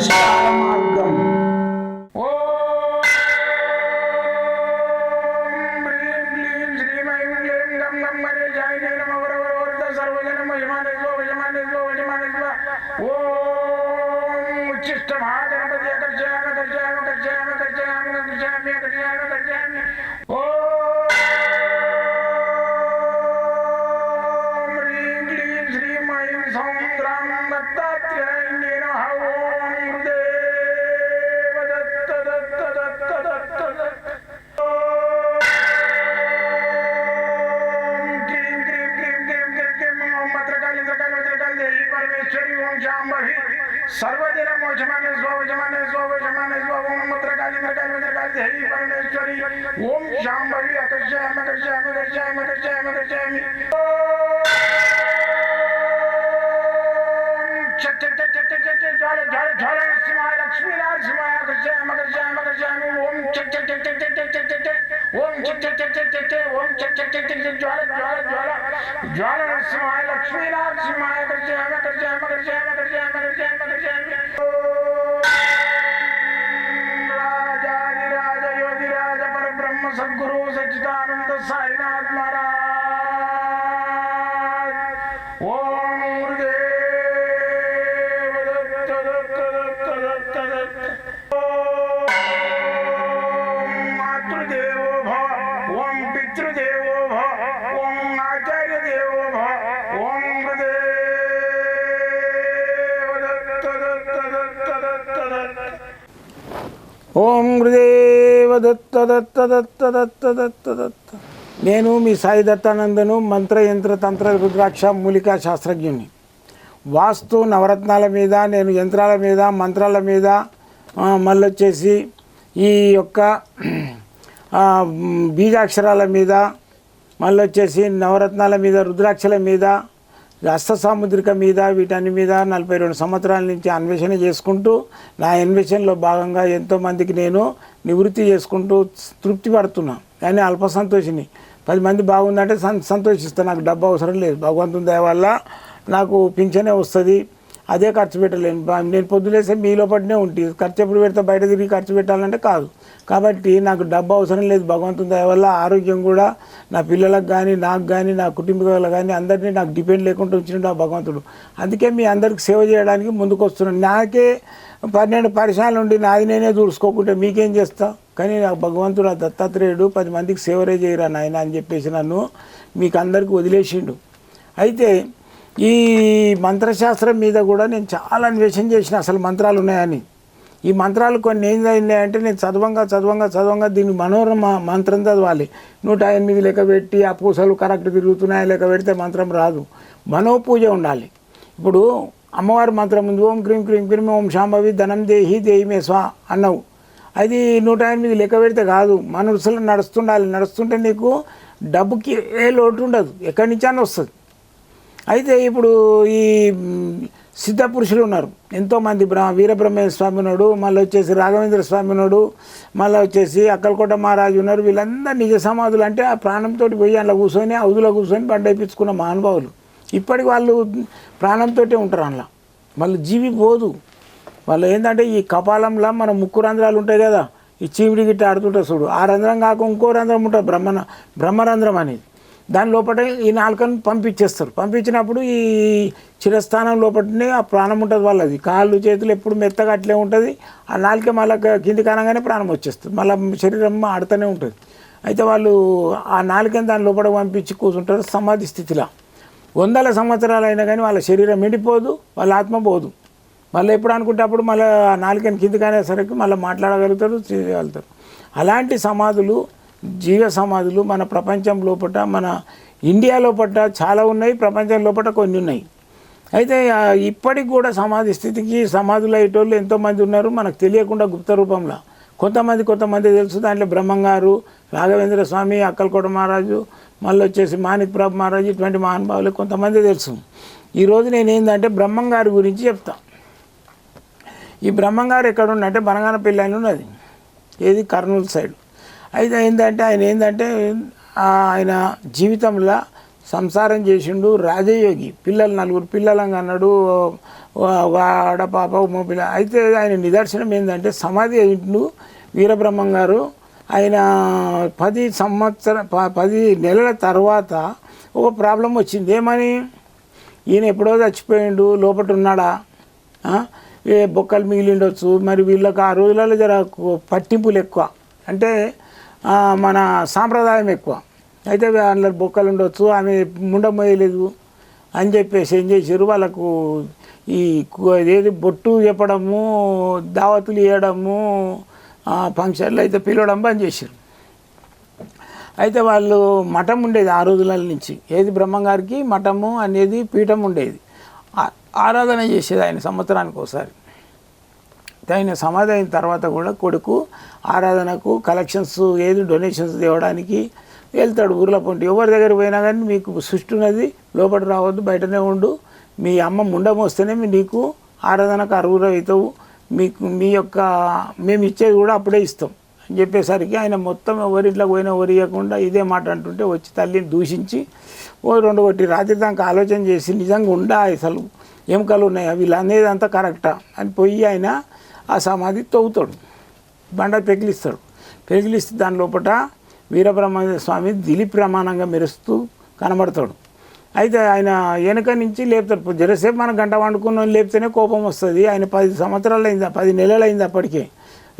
పరిష్కార మార్గం. सर्वदिन मोचमाने स्वजमाने स्वजमाने स्वम मत्रकाली मत्रकाली मत्रकाली देवी परमेश्वरी ओम शांभवी अकर्षयामि अकर्षयामि अकर्षयामि अकर्षयामि अकर्षयामि चट चट चट चट चट ज्वाल ज्वाल ज्वाल नरसिंहाय लक्ष्मी नरसिंहाय अकर्षयामि अकर्षयामि अकर्षयामि ओम चट चट चट चट चट चट चट ओम चट चट चट चट चट ओम चट चट चट चट ज्वाल ज्वाल ज्वाल ज्वाल नरसिंहाय लक्ष्मी नरसिंहाय अकर्षयामि अकर्षयामि अकर्षयामि अकर्षयामि अकर्षयामि अकर्षयामि राजाधिराज योगिराज परब्रह्म सद्गुरु सच्चिदानंद साईनाथ महाराज ओम गुरुदेव दत्त दत्त दत्त दत्त दत्त ओम मातृदेवो भव ओम पितृदेवो भव ओम आचार्य देवो भव ओम गुरुदेव दत्त दत्त दत्त दत्त दत्त ఓం గురుదేవ దత్త దత్త దత్త దత్త దత్త దత్త. నేను మీ సాయి దత్తానందను, మంత్ర యంత్ర తంత్ర రుద్రాక్ష మూలికా శాస్త్రజ్ఞుని. వాస్తు నవరత్నాల మీద, నేను యంత్రాల మీద, మంత్రాల మీద, మళ్ళీ వచ్చేసి ఈ యొక్క బీజాక్షరాల మీద, మళ్ళీ వచ్చేసి నవరత్నాల మీద, రుద్రాక్షల మీద, హస్త సాముద్రిక మీద, వీటన్ని మీద 42 సంవత్సరాల నుంచి అన్వేషణ చేసుకుంటూ నా అన్వేషణలో భాగంగా ఎంతోమందికి నేను నివృత్తి చేసుకుంటూ తృప్తి పడుతున్నాను. కానీ అల్ప సంతోషిని. 10 మంది బాగుందంటే సంతోషిస్తాను. నాకు డబ్బు అవసరం లేదు. భగవంతుని దయ వల్ల నాకు పింఛనే వస్తుంది. అదే ఖర్చు పెట్టలేను. నేను పొద్దులేసే మీలో పట్టినే ఉంటుంది. ఖర్చు ఎప్పుడు పెడితే బయట తిరిగి ఖర్చు పెట్టాలంటే కాదు. కాబట్టి నాకు డబ్బు అవసరం లేదు. భగవంతుని దయ వల్ల ఆరోగ్యం కూడా నా పిల్లలకు కానీ, నాకు కానీ, నా కుటుంబీకులకు కానీ అందరినీ నాకు డిపెండ్ లేకుండా ఉంచినట్టు ఆ భగవంతుడు. అందుకే మీ అందరికి సేవ చేయడానికి ముందుకు వస్తున్నాను. నాకే 12 పరిశ్రమలు ఉండి నాది నేనే చూసుకోకుంటే మీకేం చేస్తా? కానీ నాకు భగవంతుడు ఆ దత్తాత్రేయుడు 10 మందికి సేవరే చేయరా నాయన అని చెప్పేసి నన్ను మీకు అందరికీ వదిలేసిండు. అయితే ఈ మంత్రశాస్త్రం మీద కూడా నేను చాలా అన్వేషణ చేసిన, అసలు మంత్రాలు ఉన్నాయని. ఈ మంత్రాలు కొన్ని ఏం అయినాయంటే నేను చదవంగా దీన్ని మనోరమ మంత్రం చదవాలి. 108 లెక్క పెట్టి ఆ పూసలు కరెక్ట్ తిరుగుతున్నాయి లెక్క పెడితే మంత్రం రాదు. మనోపూజ ఉండాలి. ఇప్పుడు అమ్మవారి మంత్రం ఉంది, ఓం క్రీం క్రీం క్రీం ఓం శాంభవి ధనం దేహి దేహిమే స్వా అన్నావు. అది 108 లెక్క పెడితే కాదు. మనసులో నడుస్తుంటే నీకు డబ్బుకి ఏ లోటు ఉండదు, ఎక్కడి నుంచి అని వస్తుంది. అయితే ఇప్పుడు ఈ సిద్ధ పురుషులు ఉన్నారు ఎంతోమంది. వీరబ్రహ్మేంద్ర స్వామి ఉన్నాడు, మళ్ళీ వచ్చేసి రాఘవేంద్ర స్వామి ఉన్నాడు, మళ్ళీ వచ్చేసి అక్కలకోట మహారాజు ఉన్నారు. వీళ్ళందరూ నిజ సమాధులు అంటే ఆ ప్రాణంతో పోయి అందులో కూర్చొని అవుదులో కూర్చొని బండేపించుకున్న మహానుభావులు. ఇప్పటికి వాళ్ళు ప్రాణంతో ఉంటారు. అందులో వాళ్ళు జీవి పోదు. వాళ్ళు ఏంటంటే ఈ కపాలంలో మన ముక్కు రంధ్రాలు ఉంటాయి కదా, ఈ చీమిడి గిట్ట ఆడుతుంటారు చూడు. ఆ రంధ్రం కాక ఇంకో రంధ్రం ఉంటుంది, బ్రహ్మరంధ్రం అనేది. దాని లోపల ఈ నాలుకను పంపించేస్తారు. పంపించినప్పుడు ఈ చిరస్థానం లోపలనే ఆ ప్రాణం ఉంటుంది వాళ్ళది. కాళ్ళు చేతులు ఎప్పుడు మెత్తగా అట్లే ఉంటుంది. ఆ నాలుక మళ్ళీ కింది కానగానే ప్రాణం వచ్చేస్తుంది. మళ్ళీ శరీరం ఆడుతూనే ఉంటుంది. అయితే వాళ్ళు ఆ నాలుకని దాని లోపల పంపించి కూర్చుంటారు సమాధి స్థితిలో. 100 సంవత్సరాలు అయినా కానీ వాళ్ళ శరీరం ఎండిపోదు, వాళ్ళ ఆత్మ పోదు. మళ్ళీ ఎప్పుడు అనుకుంటే అప్పుడు మళ్ళీ ఆ నాలుకని కింది కానేసరికి మళ్ళీ మాట్లాడగలుగుతారు, చేయగలుగుతారు. అలాంటి సమాధులు, జీవ సమాధులు మన ప్రపంచం లోపల, మన ఇండియా లోపల చాలా ఉన్నాయి, ప్రపంచం లోపల కొన్ని ఉన్నాయి. అయితే ఇప్పటికి కూడా సమాధి స్థితికి సమాధులు అయ్యేటోళ్ళు ఎంతోమంది ఉన్నారు మనకు తెలియకుండా గుప్త రూపంలో. కొంతమంది తెలుసు. దాంట్లో బ్రహ్మంగారు, రాఘవేంద్ర స్వామి, అక్కలకోట మహారాజు, మళ్ళీ వచ్చేసి మాణిక్ ప్రభు మహారాజు, ఇటువంటి మహానుభావులు కొంతమంది తెలుసు. ఈరోజు నేను ఏంటంటే బ్రహ్మంగారి గురించి చెప్తా. ఈ బ్రహ్మంగారు ఎక్కడ ఉన్నంటే బనగానపల్లి అని ఉన్నది, ఏది కర్నూలు సైడ్. అయితే ఆయన ఆయన జీవితంలో సంసారం చేసిండు, రాజయోగి. 4 పిల్లలను అన్నాడు, ఒక ఆడపాప మోపిల. అయితే ఆయన నిదర్శనం ఏంటంటే సమాధి ఇంట్లో వీరబ్రహ్మం గారు ఆయన 10 నెలల తర్వాత ఒక ప్రాబ్లం వచ్చింది. ఏమని, ఈయన ఎప్పుడో చచ్చిపోయిండు, లోపల ఉన్నాడా, ఏ బొక్కలు మిగిలిండొచ్చు, మరి వీళ్ళకి ఆ రోజులలో జర పట్టింపులు ఎక్కువ, అంటే మన సాంప్రదాయం ఎక్కువ. అయితే అందులో బొక్కలు ఉండొచ్చు, ఆమె ముండమోయలేదు అని చెప్పేసి ఏం చేశారు, వాళ్ళకు ఈ ఏది బొట్టు చెప్పడము, దావతులు ఇవ్వడము, ఫంక్షన్లు అయితే పిలవడం బంద్ చేశారు. అయితే వాళ్ళు మఠం ఉండేది ఆ రోజుల నుంచి, ఏది బ్రహ్మంగారికి మఠము అనేది పీఠం ఉండేది, ఆరాధన చేసేది ఆయన సంవత్సరానికి ఒకసారి. ఆయన సమాధి అయిన తర్వాత కూడా కొడుకు ఆరాధనకు కలెక్షన్స్ ఏది డొనేషన్స్ తేవడానికి వెళ్తాడు ఊర్ల పొంటి. ఎవరి దగ్గర పోయినా కానీ మీకు సృష్టి ఉన్నది, లోపల రావద్దు, బయటనే ఉండు, మీ అమ్మ ముండమోస్తేనే నీకు ఆరాధనకు అర్హులు అవుతావు, మీకు మీ యొక్క మేము ఇచ్చేది కూడా అప్పుడే ఇస్తాం అని చెప్పేసరికి ఆయన మొత్తం ఎవరింట్లో పోయినా ఇవ్వకుండా ఇదే మాట అంటుంటే వచ్చి తల్లిని దూషించి 2 కొట్టి రాత్రి దాకా ఆలోచన చేసి నిజంగా ఉండా అసలు ఎముకలు ఉన్నాయా వీళ్ళు అనేది అంతా కరెక్టా అని పోయి ఆయన ఆ సమాధి తవ్వుతాడు, బండ పెగిలిస్తే దాని లోపల వీరబ్రహ్మ స్వామి దిలీప్ ప్రమాణంగా మెరుస్తూ కనబడతాడు. అయితే ఆయన వెనక నుంచి లేపుతాడు. జరసేపు మనం గంట వండుకున్న లేపితేనే కోపం వస్తుంది. ఆయన 10 సంవత్సరాలు అయింది, 10 నెలలు అయింది అప్పటికే.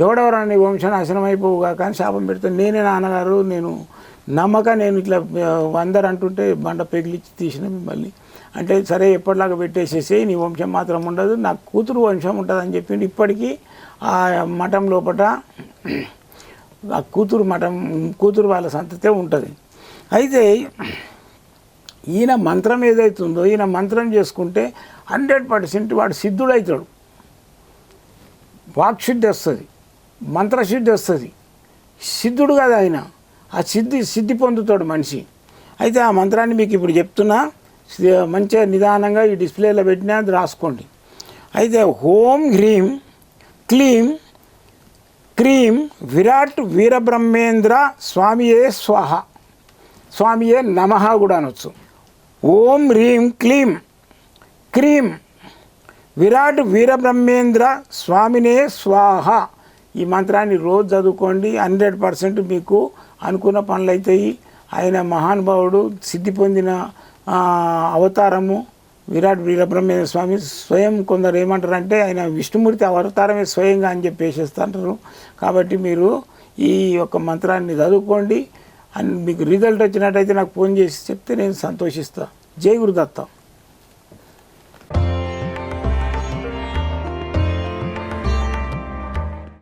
ఎవడెవరని వంశనాశనం అయిపోవుగా కానీ శాపం పెడతాడు. నేనే నాన్నగారు, నేను నేను ఇట్లా అందరు అంటుంటే బండ పెగిలిచ్చి తీసిన మిమ్మల్ని అంటే, సరే ఎప్పటిలాగా పెట్టేసేసి నీ వంశం మాత్రం ఉండదు, నాకు కూతురు వంశం ఉంటుంది అని చెప్పిండు. ఇప్పటికీ ఆ మఠం లోపల ఆ కూతురు వాళ్ళ సంతతే ఉంటుంది. అయితే ఈయన మంత్రం ఏదైతుందో, ఈయన మంత్రం చేసుకుంటే 100% వాడు సిద్ధుడవుతాడు, వాక్శుద్ధి వస్తుంది, మంత్రశుద్ధి వస్తుంది. సిద్ధుడు కదా ఆయన, ఆ సిద్ధి పొందుతాడు మనిషి. అయితే ఆ మంత్రాన్ని మీకు ఇప్పుడు చెప్తున్నా, మంచిగా నిదానంగా ఈ డిస్ప్లేలో పెట్టినా అది రాసుకోండి. అయితే ఓం హ్రీం క్లీం క్రీం విరాట్ వీరబ్రహ్మేంద్ర స్వామియే స్వాహ, స్వామియే నమః కూడా అనొచ్చు. ఓం హ్రీం క్లీం క్రీం విరాట్ వీరబ్రహ్మేంద్ర స్వామినే స్వాహ. ఈ మంత్రాన్ని రోజు చదువుకోండి, 100% మీకు అనుకున్న పనులు అవుతాయి. ఆయన మహానుభావుడు, సిద్ధి పొందిన అవతారము విరాట్ వీరబ్రహ్మేంద్ర స్వామి. స్వయం కొందరు ఏమంటారంటే ఆయన విష్ణుమూర్తి అవతారమే స్వయంగా అని చెప్పేసేస్తుంటారు. కాబట్టి మీరు ఈ యొక్క మంత్రాన్ని చదువుకోండి. మీకు రిజల్ట్ వచ్చినట్టయితే నాకు ఫోన్ చేసి చెప్తే నేను సంతోషిస్తాను. జై గురుదత్త.